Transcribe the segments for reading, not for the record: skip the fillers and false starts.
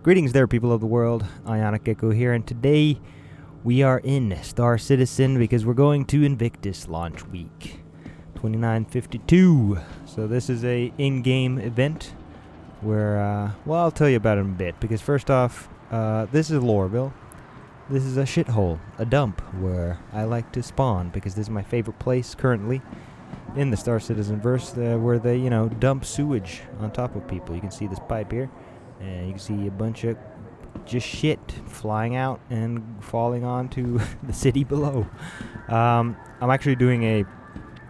Greetings there, people of the world. IonicGecko here, and today we are in Star Citizen because we're going to Invictus Launch Week 2952. So this is a in-game event where, well, I'll tell you about it in a bit, because first off, this is Loreville. This is a shithole, a dump, where I like to spawn, because this is my favorite place currently in the Star Citizen verse, where they, dump sewage on top of people. You can see this pipe here, and you can see a bunch of just shit flying out and falling onto the city below. I'm actually doing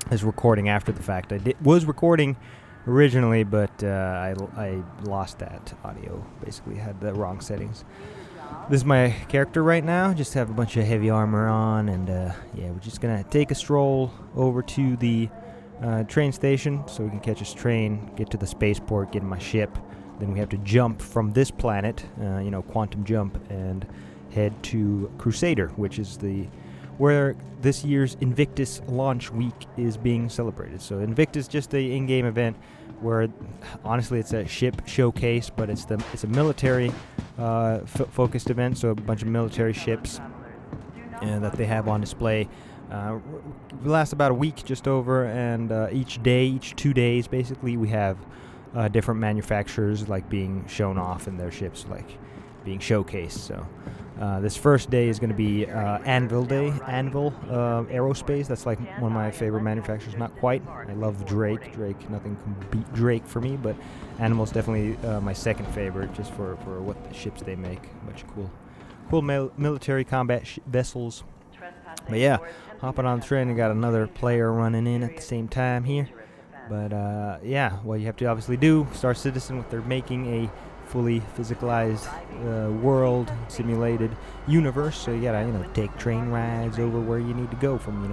this recording after the fact. I was recording originally, but I lost that audio. Basically had the wrong settings. This is my character right now. Just have a bunch of heavy armor on, and yeah, we're just gonna take a stroll over to the train station so we can catch this train, get to the spaceport, get in my ship. Then we have to jump from this planet, quantum jump, and head to Crusader, which is where this year's Invictus Launch Week is being celebrated. So Invictus, just a in-game event where, honestly, it's a ship showcase, but it's a military focused event. So a bunch of military ships that they have on display. Lasts about a week, just over, and each 2 days, basically, we have different manufacturers being shown off, and their ships being showcased. So this first day is going to be Anvil Day. Anvil Aerospace. That's one of my favorite manufacturers. Not quite. I love Drake. Nothing can beat Drake for me, but Anvil's definitely my second favorite, just for what the ships they make. A bunch of cool military combat vessels. But yeah, hopping on the train, and got another player running in at the same time here. But yeah, what you have to obviously do, Star Citizen, they're making a fully physicalized world, simulated universe. So you gotta, take train rides over where you need to go from,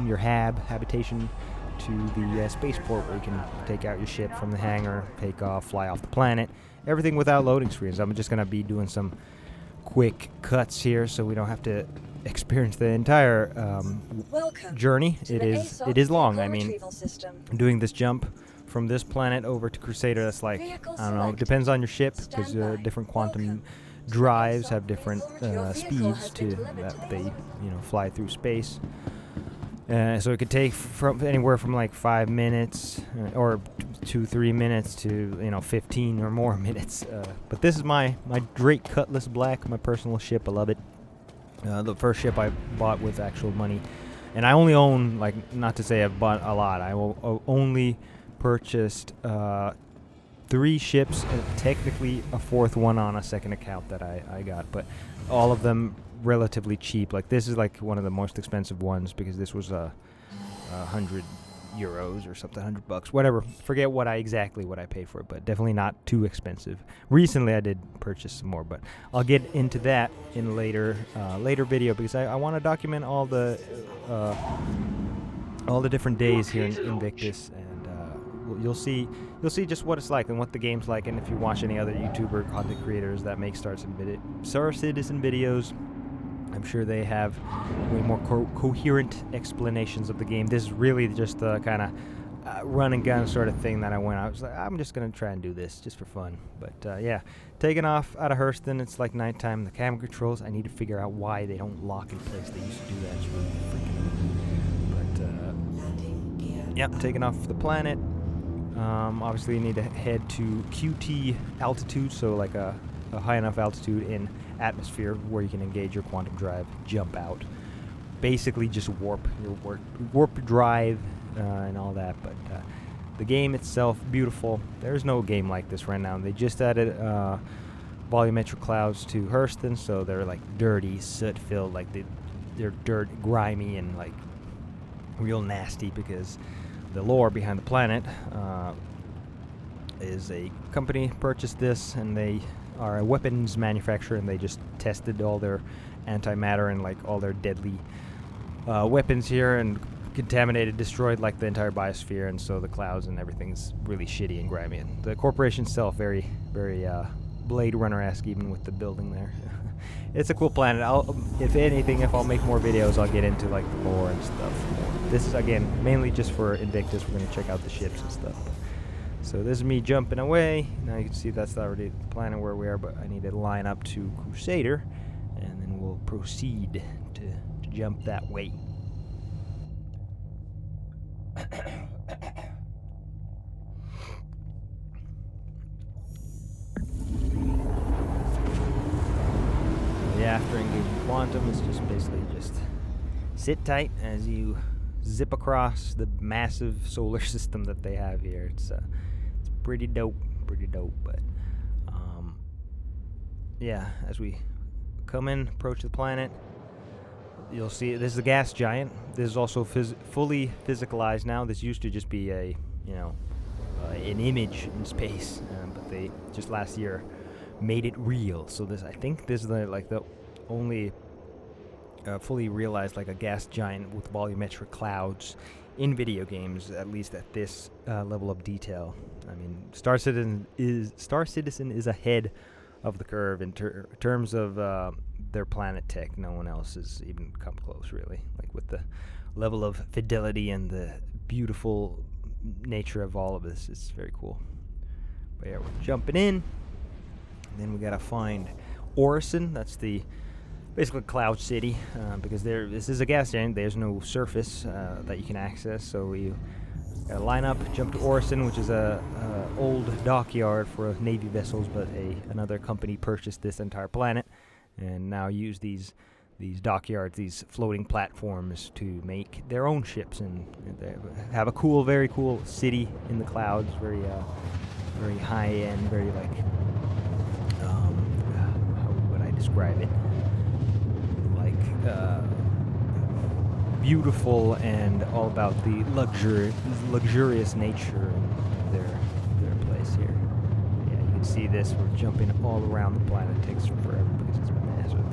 your habitation, to the spaceport, where you can take out your ship from the hangar, take off, fly off the planet. Everything without loading screens. I'm just gonna be doing some quick cuts here, so we don't have to experience the entire journey. It is long. I mean, doing this jump from this planet over to Crusader, that's I don't know, it depends on your ship, because different quantum drives have different speeds that they fly through space. So it could take anywhere from 5 minutes or 2-3 minutes to 15 or more minutes. But this is my Drake Cutlass Black, my personal ship. I love it. The first ship I bought with actual money, and I only own, not to say I've bought a lot, I only purchased 3 ships, and technically a 4th one on a second account that I got, but all of them relatively cheap. This is one of the most expensive ones, because this was 100 euros or something, $100, whatever. Forget what I paid for it, but definitely not too expensive. Recently I did purchase some more, but I'll get into that in a later video, because I want to document all the different days here in Invictus, and you'll see just what it's like and what the game's like. And if you watch any other YouTuber content creators that make Star Citizen videos, I'm sure they have way more coherent explanations of the game. This is really just a kind of run and gun sort of thing that I was like, I'm just going to try and do this just for fun. But yeah, taking off out of Hurston, it's nighttime. The camera controls, I need to figure out why they don't lock in place. They used to do that. It's really freaking. But yep, taking off the planet. Obviously, you need to head to QT altitude, so a high enough altitude in atmosphere where you can engage your quantum drive, jump out, basically just warp drive and all that. But the game itself, beautiful. There's no game like this right now. They just added volumetric clouds to Hurston, so they're dirty, soot filled, they're dirt, grimy, and real nasty, because the lore behind the planet is a company purchased this, and they are a weapons manufacturer, and they just tested all their antimatter and all their deadly weapons here, and destroyed the entire biosphere, and so the clouds and everything's really shitty and grimy. And the corporation itself, very, very Blade Runner-esque, even with the building there. It's a cool planet. If I'll make more videos, I'll get into the lore and stuff. This is, again, mainly just for Invictus. We're going to check out the ships and stuff. So this is me jumping away. Now you can see that's already the planet where we are, but I need to line up to Crusader, and then we'll proceed to jump that way. After engaging quantum is just basically just sit tight as you zip across the massive solar system that they have here. It's pretty dope, but yeah, as we come in, approach the planet, you'll see this is a gas giant. This is also fully physicalized now. This used to just be a an image in space, but they just last year made it real. So this, I think this is the only fully realized like a gas giant with volumetric clouds in video games, at least at this level of detail. I mean, Star Citizen is ahead of the curve in terms of their planet tech. No one else has even come close, really. Like with the level of fidelity and the beautiful nature of all of this, it's very cool. But yeah, we're jumping in. Then we gotta find Orison. That's the basically Cloud City, because this is a gas giant. There's no surface that you can access, so you gotta line up, jump to Orison, which is a old dockyard for Navy vessels, but another company purchased this entire planet and now use these dockyards, these floating platforms, to make their own ships, and they have a very cool city in the clouds, very high end, very like how would I describe it? Like beautiful and all about the luxurious nature of their place here. Yeah, you can see this. We're jumping all around the planet. It takes forever because it's massive.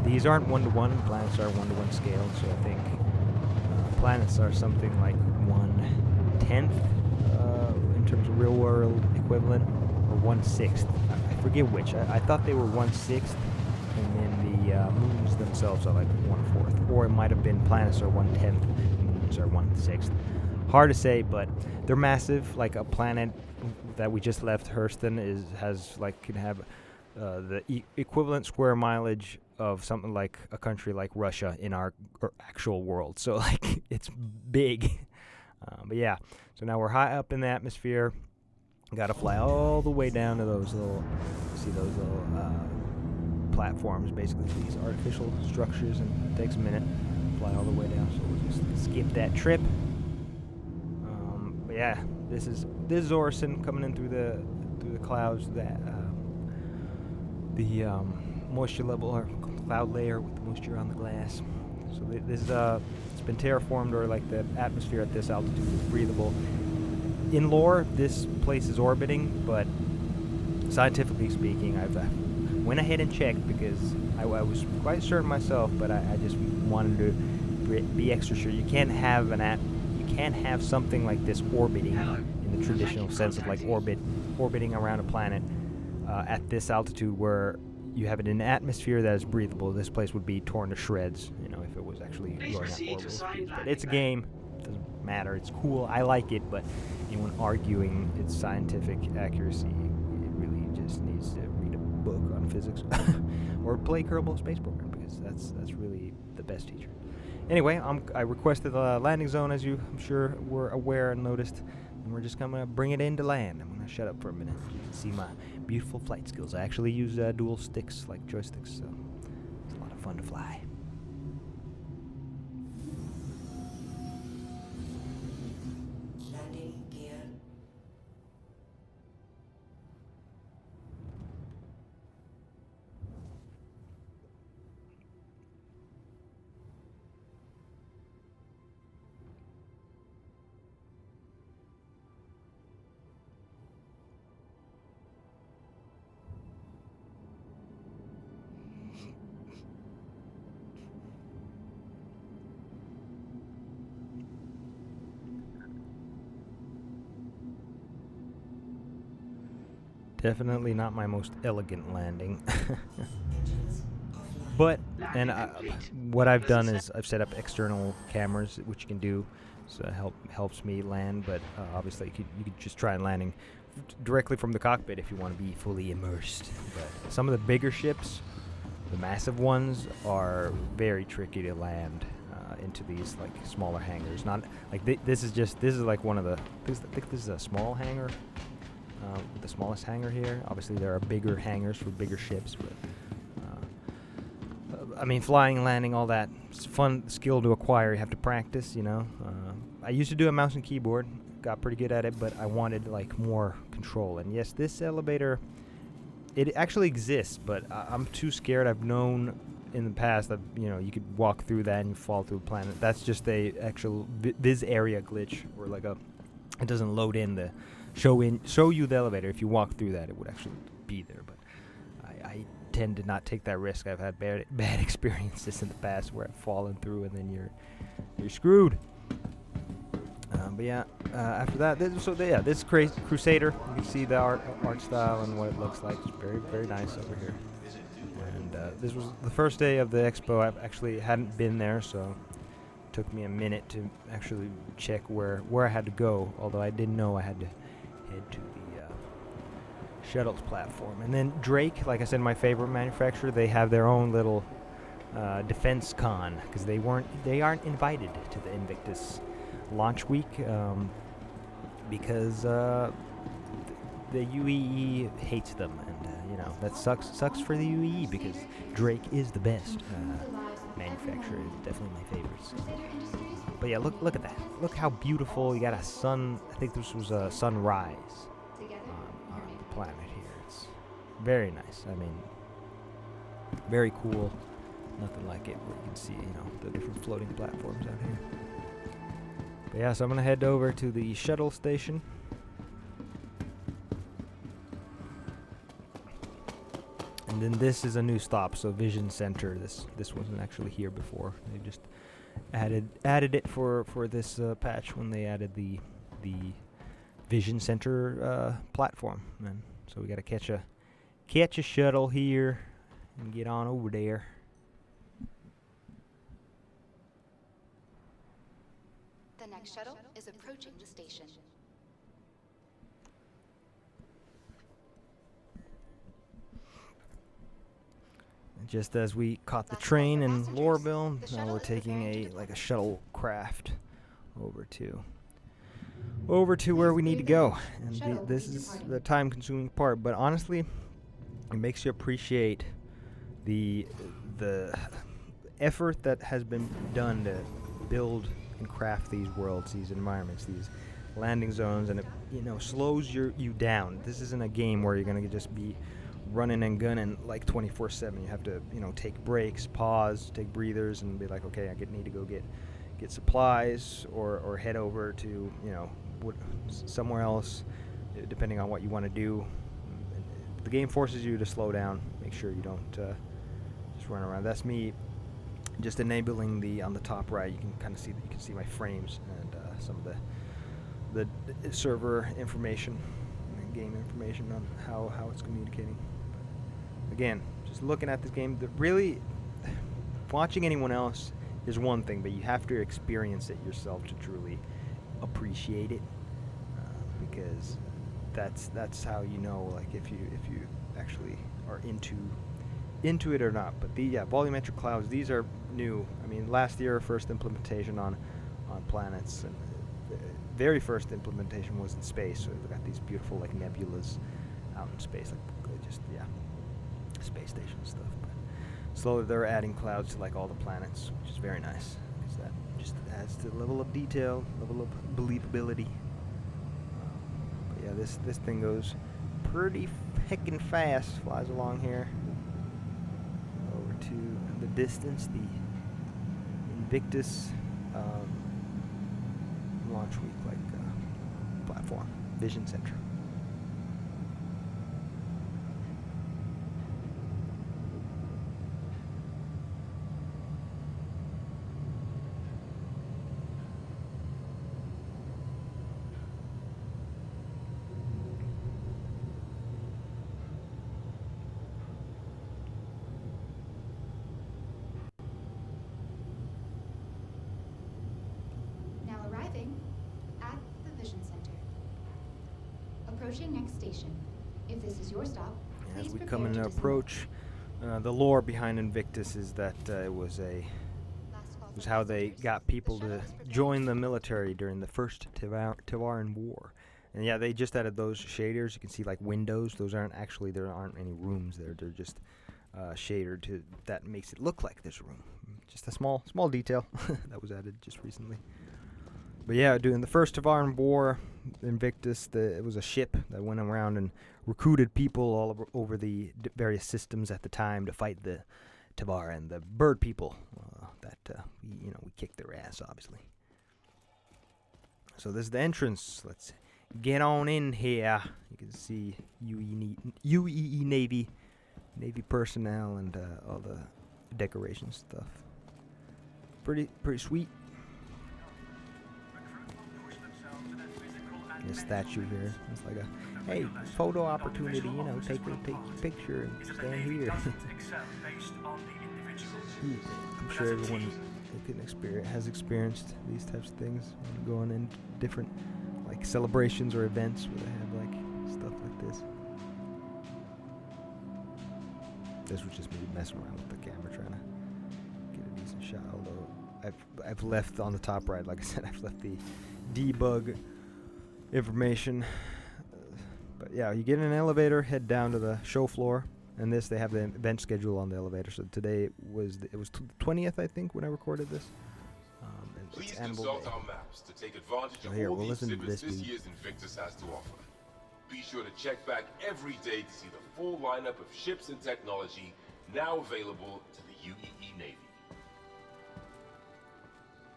These aren't one-to-one. Planets are one-to-one scale, so I think planets are something like 1/10 in terms of real-world equivalent, or 1/6. I forget which. I thought they were 1/6, and then the moons themselves are like 1/4, or it might have been planets are 1/10, moons are 1/6. Hard to say, but they're massive. Like a planet that we just left, Hurston, can have the equivalent square mileage of something like a country like Russia in our actual world. So like it's big. But yeah, so now we're high up in the atmosphere. Got to fly all the way down to those little platforms, basically these artificial structures, and it takes a minute to fly all the way down. So we'll just skip that trip. But yeah, this is Orison coming in through the clouds. That the moisture level or cloud layer with the moisture on the glass. So this it's been terraformed, or like the atmosphere at this altitude is breathable. In lore, this place is orbiting, but scientifically speaking, I went ahead and checked because I was quite certain myself, but I just wanted to be extra sure. You can't have something like this orbiting in the traditional sense of like orbiting around a planet at this altitude where you have it in an atmosphere that is breathable. This place would be torn to shreds, if it was actually going at orbital speed. But it's a game. It doesn't matter. It's cool. I like it, but anyone arguing its scientific accuracy, it really just needs to read a book on physics or play Kerbal Space Program, because that's really the best teacher. Anyway, I requested a landing zone, as you I'm sure were aware and noticed, and we're just gonna bring it into land. I'm gonna shut up for a minute. You can see my beautiful flight skills. I actually use dual sticks, like joysticks, so it's a lot of fun to fly. Landing gear. Definitely not my most elegant landing. But, and what I've done is I've set up external cameras, which you can do So helps me land, but obviously you could just try and landing directly from the cockpit if you want to be fully immersed. But some of the bigger ships, the massive ones, are very tricky to land into these like smaller hangars. Not like this is like one of the. I think this is a small hangar, the smallest hangar here. Obviously, there are bigger hangars for bigger ships, but I mean, flying and landing, all that, it's fun skill to acquire. You have to practice, you know. I used to do a mouse and keyboard, got pretty good at it, but I wanted like more control. And yes, this elevator, it actually exists, but I'm too scared. I've known in the past that you could walk through that and you fall through a planet. That's just a actual this area glitch, or like it doesn't load in the show you the elevator. If you walk through that, it would actually be there. But I tend to not take that risk. I've had bad experiences in the past where I've fallen through and then you're screwed. But yeah, after that, this Crusader. You can see the art style and what it looks like. It's very, very nice over here. And this was the first day of the expo. I actually hadn't been there, so it took me a minute to actually check where I had to go. Although I didn't know I had to head to the shuttles platform. And then Drake, like I said, my favorite manufacturer, they have their own little defense con because they aren't invited to the Invictus Launch Week because the UEE hates them, and that sucks for the UEE because Drake is the best manufacturer. It's definitely my favorites. But yeah, look at that. Look how beautiful. You got a sun. I think this was a sunrise on the planet here. It's very nice. I mean, very cool. Nothing like it where you can see the different floating platforms out here. But yeah, so I'm gonna head over to the shuttle station. And then this is a new stop, so Vision Center. This wasn't actually here before. They just added it for this patch when they added the Vision Center platform. And so we gotta catch a shuttle here and get on over there. The next shuttle is approaching the station. Just as we caught the train in Lorville, now we're taking a shuttle craft over to where we need to go. And this is the time-consuming part, but honestly, it makes you appreciate the effort that has been done to build and craft these worlds, these environments, these landing zones, and it slows you down. This isn't a game where you're gonna just be running and gunning like 24/7. You have to take breaks, pause, take breathers, and be like, okay, I need to go get supplies or head over to somewhere else, depending on what you want to do. The game forces you to slow down. Make sure you don't just run around. That's me just enabling on the top right. You can kind of see that. You can see my frames and some of the server information and game information on how it's communicating. But again, just looking at this game, really watching anyone else is one thing, but you have to experience it yourself to truly appreciate it, because that's how like if you actually are into it or not. But volumetric clouds, these are new. I mean, last year first implementation on planets, and the very first implementation was in space. So we've got these beautiful like nebulas out in space, like just space station stuff. But slowly they're adding clouds to like all the planets, which is very nice because that just adds to the level of detail, level of believability. But yeah, this thing goes pretty heckin' fast. Flies along here over to the distance, the Invictus Launch Week platform, Vision Center. Approaching next station. If this is your stop, As please we prepare come in to and dismount. approach, the lore behind Invictus is that it was how they got people to join the military during the first Tevaran War. And yeah, they just added those shaders. You can see like windows. Those aren't actually, there aren't any rooms there. They're just shadered that makes it look like there's a room. Just a small detail that was added just recently. But yeah, during the first Tevaran War, Invictus, it was a ship that went around and recruited people all over the various systems at the time to fight the Tevaran, the bird people. We kicked their ass, obviously. So this is the entrance. Let's get on in here. You can see UEE Navy personnel and all the decoration stuff. Pretty sweet. A statue here. It's like a hey photo opportunity. Take your picture and stand here. I'm sure everyone has experienced these types of things when going in different like celebrations or events where they have like stuff like this. This was just me messing around with the camera trying to get a decent shot. Although I've left on the top right, like I said, I've left the debug information. But yeah, you get in an elevator, head down to the show floor. And they have the event schedule on the elevator. So today it was the 20th, I think, when I recorded this. And Please it's Animal consult Day. our maps to take advantage So of here, all we'll the listen to exhibits this this dude. year's Invictus has to offer. Be sure to check back every day to see the full lineup of ships and technology now available to the UEE Navy.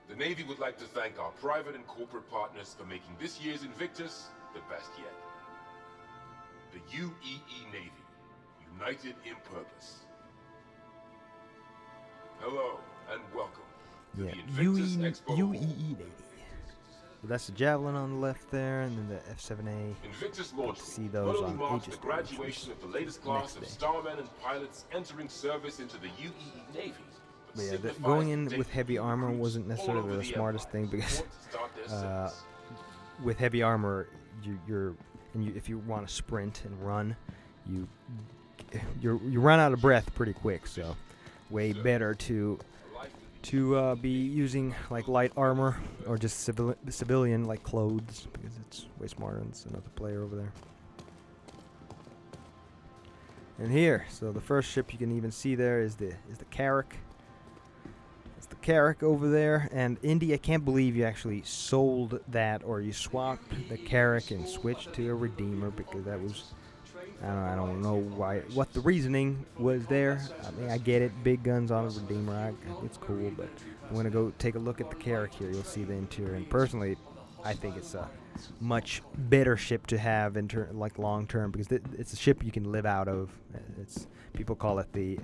The Navy would like to thank our private and corporate partners for making this year's Invictus the best yet. The UEE Navy. United in purpose. Hello and welcome to the Invictus Expo. UEE Navy. So that's the Javelin on the left there, and then the F-7A. Invictus Launch See those not only on marks Aegis the Day, graduation of the latest class of starmen and pilots entering service into the UEE Navy. But yeah, going in with heavy armor wasn't necessarily the smartest thing because with heavy armor, if you want to sprint and run, you run out of breath pretty quick. So, way better to be using like light armor or just civilian like clothes because it's way smarter. And it's another player over there. And here, so the first ship you can even see there is the Carrack. It's the Carrack over there, and Indy, I can't believe you actually sold that or you swapped the Carrack and switched to a Redeemer because that was. I don't know what the reasoning was there. I mean, I get it, big guns on a Redeemer, it's cool, but I'm gonna go take a look at the Carrack here. You'll see the interior, and personally, I think it's a much better ship to have like long term because it's a ship you can live out of. People call it the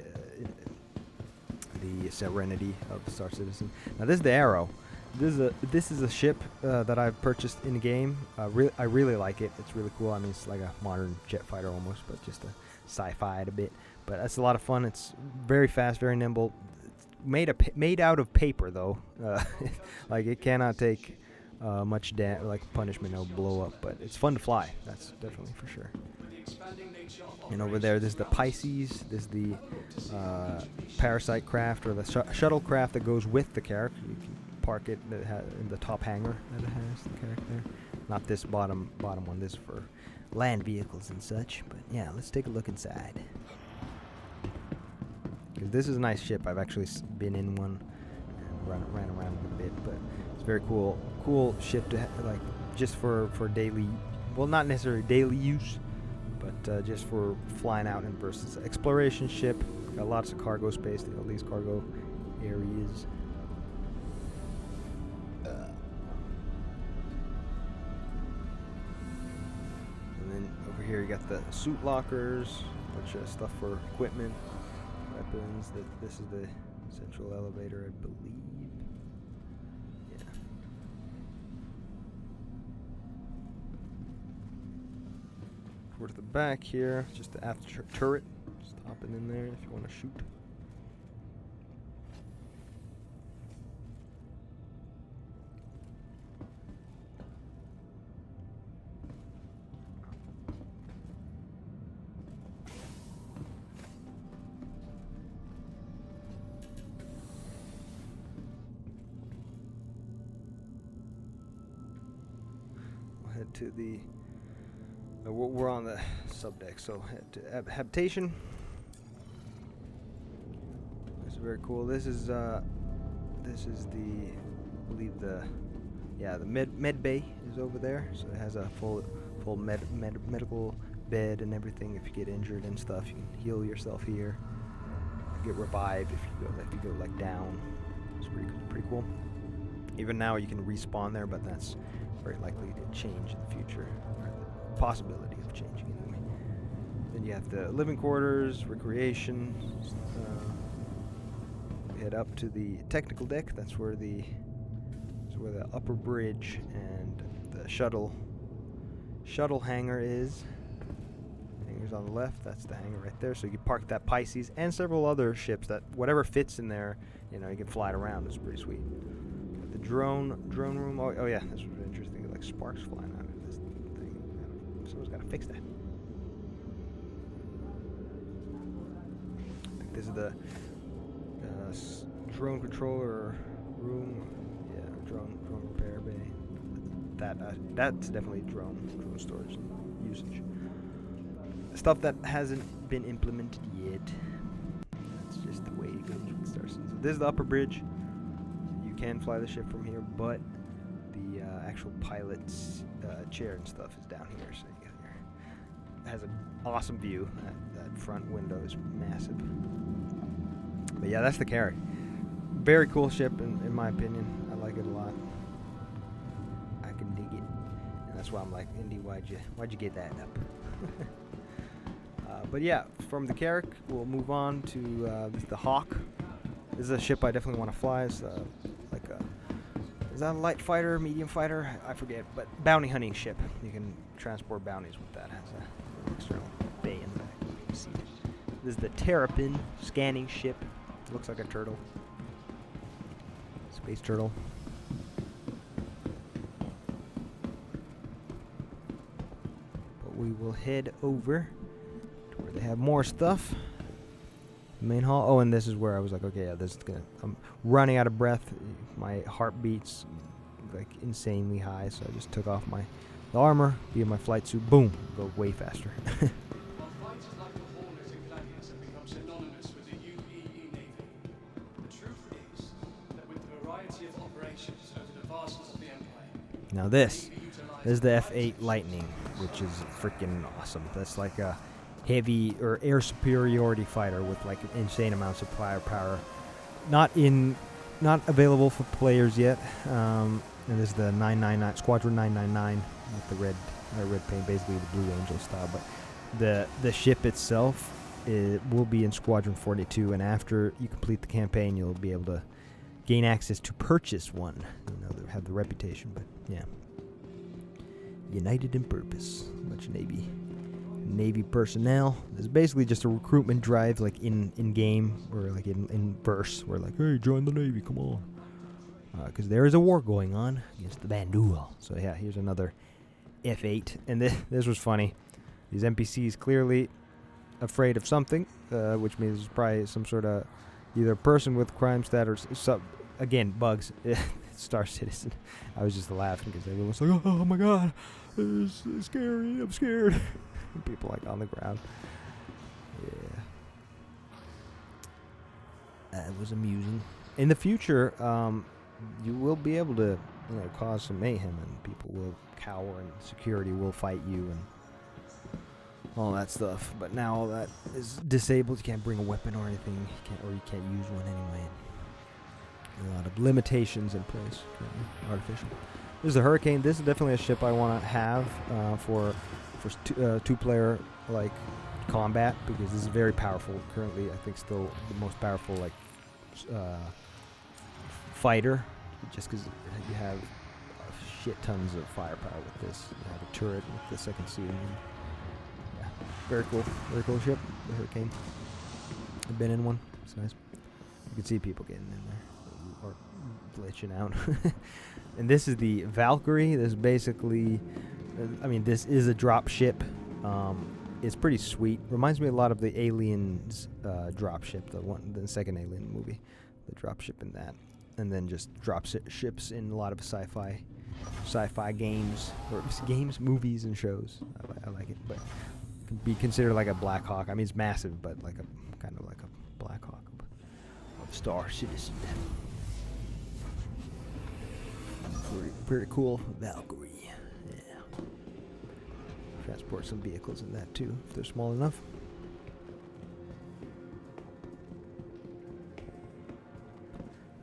Serenity of Star Citizen. Now this is the Arrow. This is a ship that I've purchased in the game. I really like it. It's really cool. I mean, it's like a modern jet fighter almost, but just a sci-fi a bit. But it's a lot of fun. It's very fast, very nimble. It's made out of paper though. Like it cannot take much punishment. It'll blow up. But it's fun to fly. That's definitely for sure. And over there, this is the Pisces. This is the parasite craft or the shuttle craft that goes with the Carrack. You can park it in the top hangar that it has, the Carrack there. Not this bottom one. This is for land vehicles and such. But yeah, let's take a look inside. Because this is a nice ship. I've actually been in one and ran around a bit. But it's very cool ship to like just for daily, well, not necessarily daily use, but just for flying out and versus exploration ship. Got lots of cargo space. All these cargo areas. And then over here you got the suit lockers, bunch of stuff for equipment, weapons. This is the central elevator, I believe. Yeah. Towards the back here, just the aft turret. Just hopping in there if you want to shoot. to the. We're on the subdeck, so to habitation. This is very cool. This is the, I believe the med bay is over there. So it has a full medical bed and everything. If you get injured and stuff, you can heal yourself here. Get revived if you go like down. It's pretty cool. Even now you can respawn there, but that's very likely to change in the future, or the possibility of changing anyway. Then you have the living quarters, recreation. We head up to the technical deck. That's where the upper bridge and the shuttle hangar is. Hangar's on the left. That's the hangar right there. So you can park that Pisces and several other ships that whatever fits in there, you can fly it around. It's pretty sweet. The drone room. Oh yeah, that's really interesting. Like sparks flying out of this thing. Someone's got to fix that. I think this is the drone controller room. Yeah, drone repair bay. That's definitely drone storage and usage. Stuff that hasn't been implemented yet. That's just the way it goes with Star Citizen. So this is the upper bridge. You can fly the ship from here, but the actual pilot's chair and stuff is down here. So it has an awesome view. That front window is massive. But yeah, that's the Carrack. Very cool ship, in my opinion. I like it a lot. I can dig it, and that's why I'm like, Indy, why'd you get that up? But yeah, from the Carrack, we'll move on to the Hawk. This is a ship I definitely want to fly. It's is that a light fighter, medium fighter? I forget, but bounty hunting ship. You can transport bounties with that. It has an external bay in the back. You can see it. This is the Terrapin scanning ship. It looks like a turtle. Space turtle. But we will head over to where they have more stuff. Main hall. Oh, and this is where I was like, okay, yeah, this is gonna. I'm running out of breath. My heart beats like insanely high, so I just took off the armor, via my flight suit. Boom, go way faster. While fighters like the Hornet and Gladius have become synonymous with the UEE Navy, the truth is that with the variety of operations over the vastness of the Empire, Now this is the F-8 Lightning, which is freaking awesome. That's like a heavy or air superiority fighter with like insane amounts of firepower. Not available for players yet. And this is the 999 Squadron 999 with the red paint, basically the Blue Angel style. But the ship itself will be in Squadron 42, and after you complete the campaign, you'll be able to gain access to purchase one. They have the reputation, but yeah. United in purpose. A bunch of Navy personnel. It's basically just a recruitment drive, like in game or like in verse. We're like, hey, join the Navy, come on, because there is a war going on against the Bandul. So yeah, here's another F-8, and this was funny. These NPCs clearly afraid of something, which means it's probably some sort of either person with crime stat or again bugs. Star Citizen. I was just laughing because everyone was like, oh my god, it's scary, I'm scared. People like on the ground. Yeah. That was amusing. In the future, you will be able to cause some mayhem, and people will cower, and security will fight you, and all that stuff. But now all that is disabled. You can't bring a weapon or anything. You can't use one anyway. A lot of limitations in place. Artificial. This is a Hurricane. This is definitely a ship I want to have for two-player like combat, because this is very powerful. Currently, I think still the most powerful like fighter, just because you have shit tons of firepower with this. You have a turret with the second seat. Yeah, very cool ship. The Hurricane. I've been in one. It's nice. You can see people getting in there or glitching out. And this is the Valkyrie. This is basically, this is a drop ship. It's pretty sweet. Reminds me a lot of the Aliens drop ship, the second Alien movie, the drop ship in that, and then just drop ships in a lot of sci-fi sci-fi games, or games, movies, and shows. I like it, but it can be considered like a Black Hawk. I mean, it's massive, but like a kind of like a Black Hawk of Star Citizen. Very cool. Valkyrie. Yeah. Transport some vehicles in that too, if they're small enough.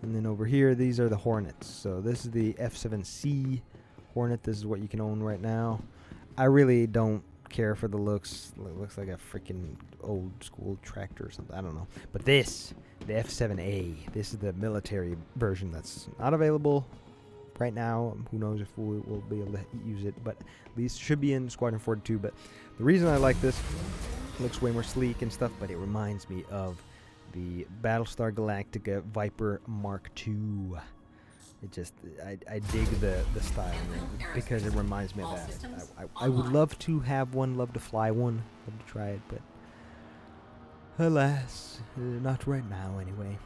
And then over here, these are the Hornets. So this is the F7C Hornet. This is what you can own right now. I really don't care for the looks. It looks like a freaking old school tractor or something. I don't know. But this, the F7A, this is the military version that's not available right now. Who knows if we will be able to use it, but at least should be in Squadron 42. But the reason I like this, it looks way more sleek and stuff, but it reminds me of the Battlestar Galactica Viper Mark II. It just, I dig the style because it reminds me of that. I would love to have one, love to fly one, love to try it, but alas, not right now anyway.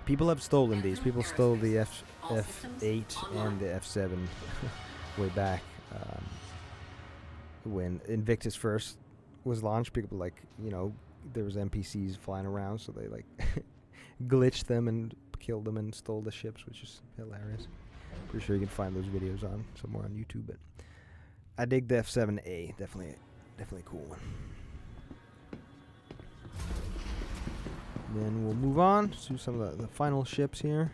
People have stolen these. People stole the F8 and the F7 way back when Invictus first was launched. People like, you know, there was NPCs flying around, so they like glitched them and killed them and stole the ships, which is hilarious. Pretty sure you can find those videos on somewhere on YouTube. But I dig the F7A. Definitely cool one. Then we'll move on to some of the final ships here.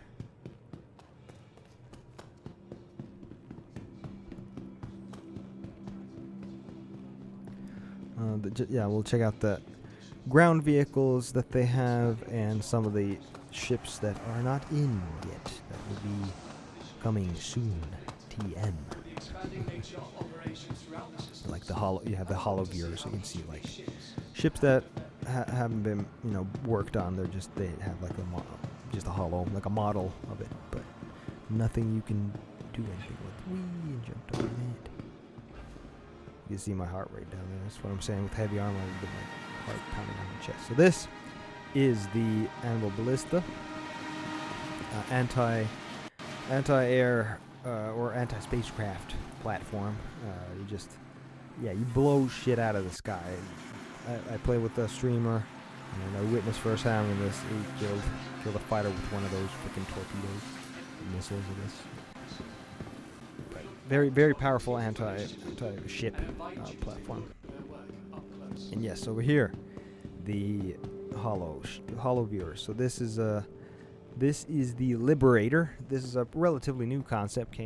We'll check out the ground vehicles that they have and some of the ships that are not in yet. That will be coming soon. TM. Like you have the hollow viewers, so you can see like ships that haven't been, you know, worked on. They have like just a hollow, like a model of it, but nothing you can do anything with. Whee, and jumped over that. You can see my heart rate down there. That's what I'm saying. With heavy armor, I've been like heart pounding on my chest. So this is the Anvil Ballista, anti-air or anti-spacecraft platform. You blow shit out of the sky. I play with a streamer, and I witnessed firsthand when this he killed a fighter with one of those freaking torpedoes, missiles of this. But very, very powerful anti-ship platform. And yes, over here, the hollow viewers. So this is the Liberator. This is a relatively new concept.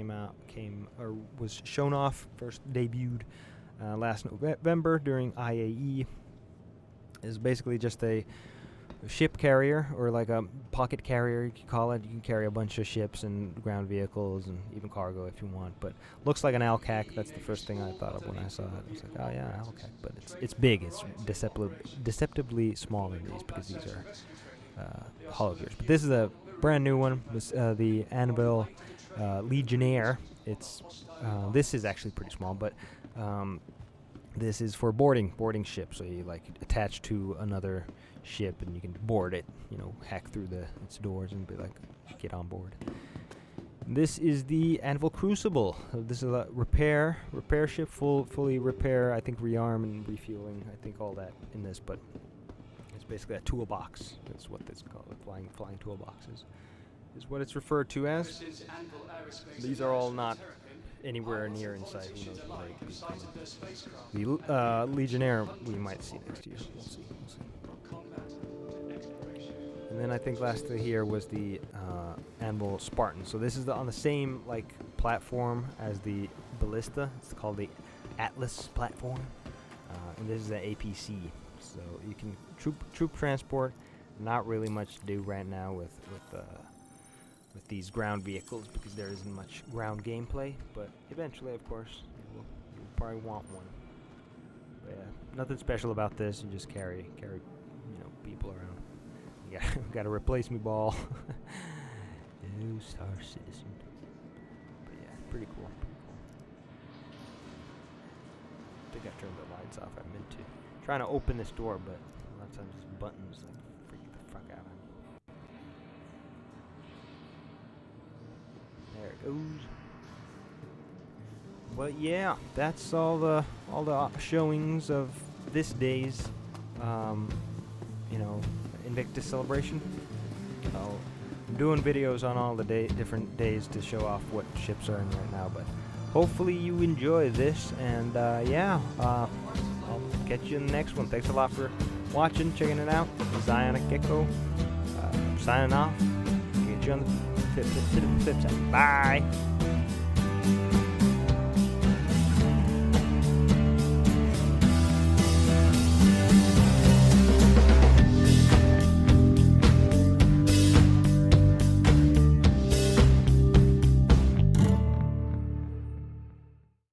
Was shown off, first debuted last November during IAE. Is basically just a ship carrier, or like a pocket carrier, you can call it. You can carry a bunch of ships and ground vehicles and even cargo if you want. But looks like an ALCAC. That's the first thing I thought of when I saw it. I was like, oh yeah, ALCAC. But it's big. It's deceptively small in these, because these are hollow viewers. But this is a brand new one. This the Anvil Legionnaire. This is actually pretty small, but this is for boarding ships. So you like attach to another ship and you can board it. You know, hack through its doors and be like, get on board. This is the Anvil Crucible. This is a repair ship, fully repair. I think rearm and refueling. I think all that in this, but it's basically a toolbox. That's what this is called. Flying toolboxes is what it's referred to as. These are all not anywhere near inside. Who knows what they could be coming. The Legionnaire we might see next year. We'll see. And then I think lastly here was the Anvil Spartan. So this is on the same like platform as the Ballista. It's called the Atlas platform, and this is the APC. So you can troop transport. Not really much to do right now with these ground vehicles, because there isn't much ground gameplay. But eventually, of course, you'll probably want one. But yeah, nothing special about this. You just carry people around. You got a replace me ball. New Star Citizen. But yeah, pretty cool. I think I turned the lights off. I meant to. Trying to open this door, but a lot of times these buttons like freak the fuck out of me. There it goes. But yeah, that's all the showings of this day's Invictus celebration. I'm doing videos on all the different days to show off what ships are in right now, but hopefully you enjoy this, and I'll catch you in the next one. Thanks a lot for watching, checking it out. This is IonicGecko signing off. Get you on the flip side. Bye.